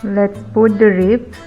Let's put the ribs.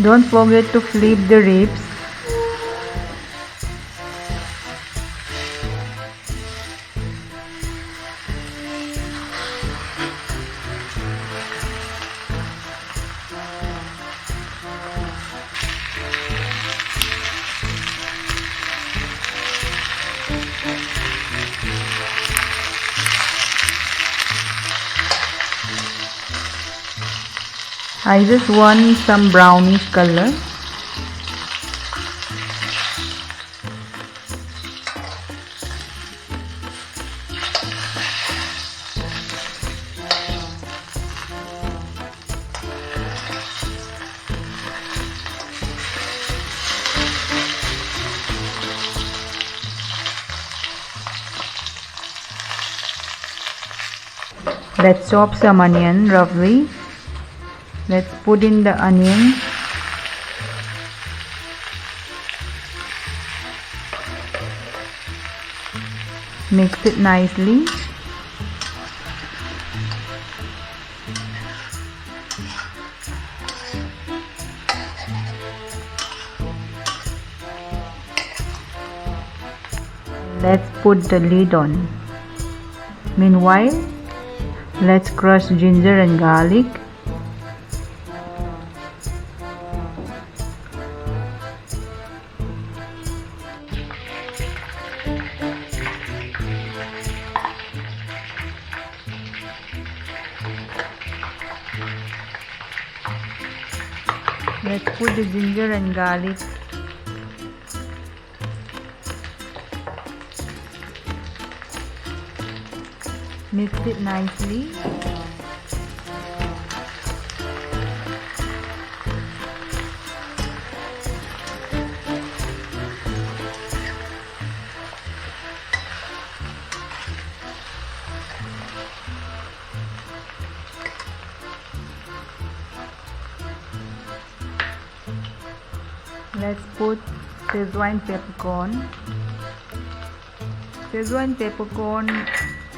Don't forget to flip the ribs. I just want some brownish color. Let's chop some onion roughly. Let's put in the onion. Mix it nicely. Let's put the lid on. Meanwhile, let's crush ginger and garlic. Let's put the ginger and garlic. Mix it nicely. Let's put Szechuan peppercorn. Szechuan peppercorn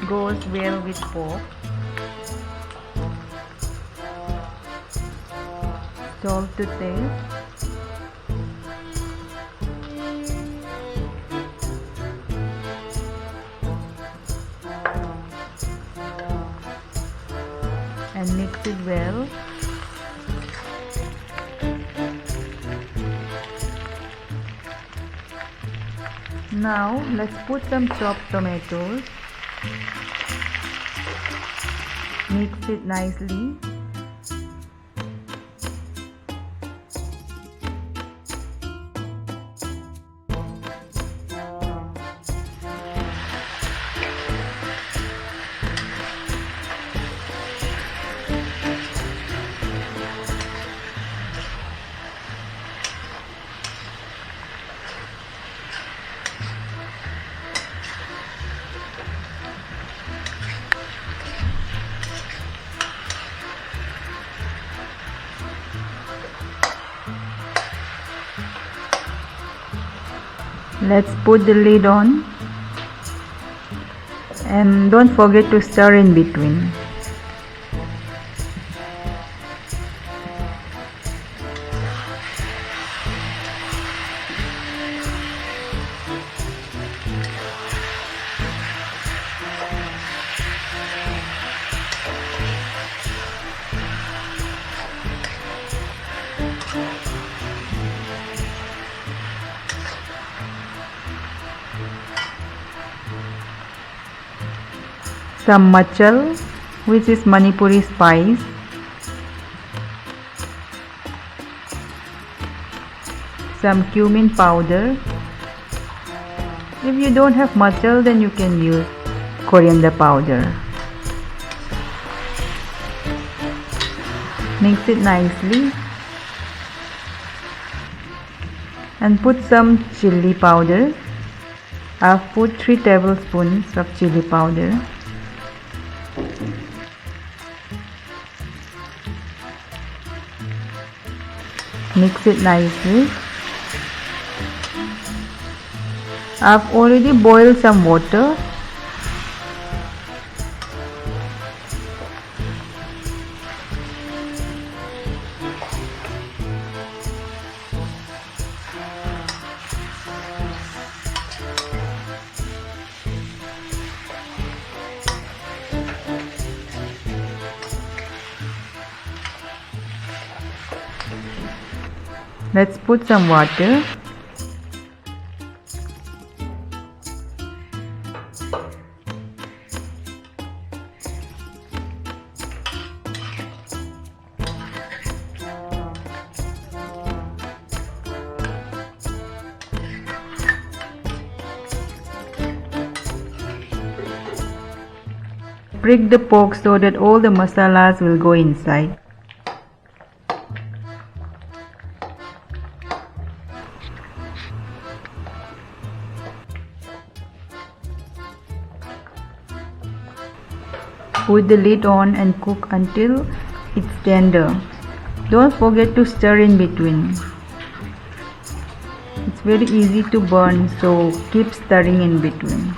goes well with pork. Salt to taste. And mix it well. Now let's put some chopped tomatoes. Mix it nicely. Let's put the lid on and don't forget to stir in between. Some machal, which is Manipuri spice, some cumin powder. If you don't have machal, then you can use coriander powder. Mix it nicely and put some chili powder. I've put 3 tablespoons of chili powder. Mix it nicely. I've already boiled some water. Let's put some water. Prick the pork so that all the masalas will go inside. Put the lid on and cook until it's tender. Don't forget to stir in between. It's very easy to burn, so keep stirring in between.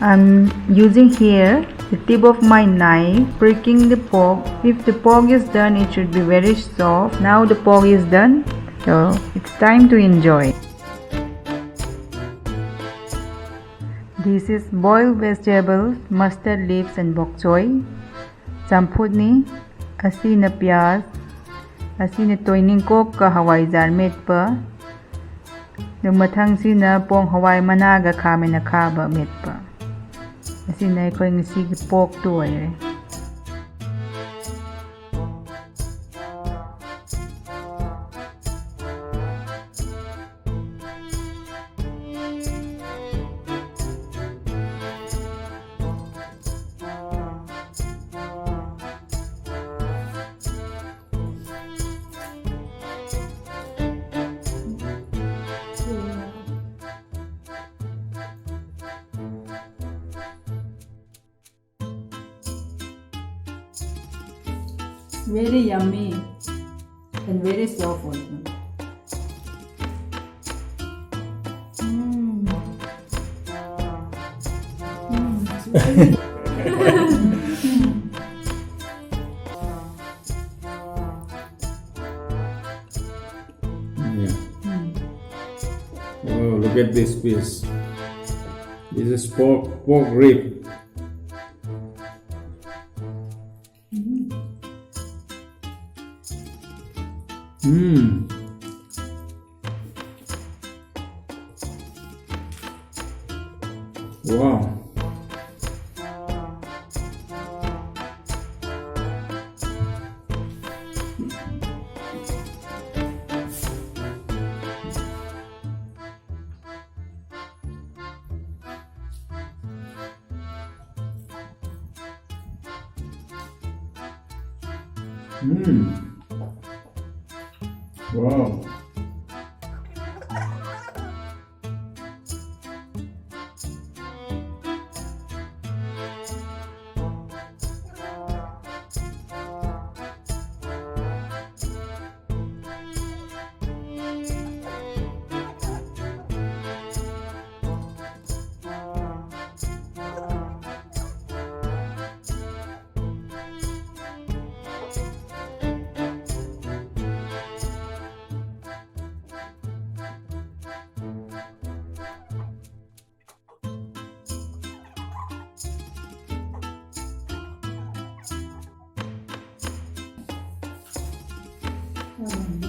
I'm using here the tip of my knife, pricking the pork. If the pork is done, it should be very soft. Now the pork is done, so it's time to enjoy. This is boiled vegetables, mustard leaves and bok choy. Champut ni, asi na pyaz, asi na toining kok ka hawai jar met pa. Yung mathang si na pong hawai managa kami na kaba met pa. Kasi na ko yung sige pork to ay. Very yummy and very soft also. Yeah. Oh, look at this piece. This is pork rib. Wow. Wow. Mm.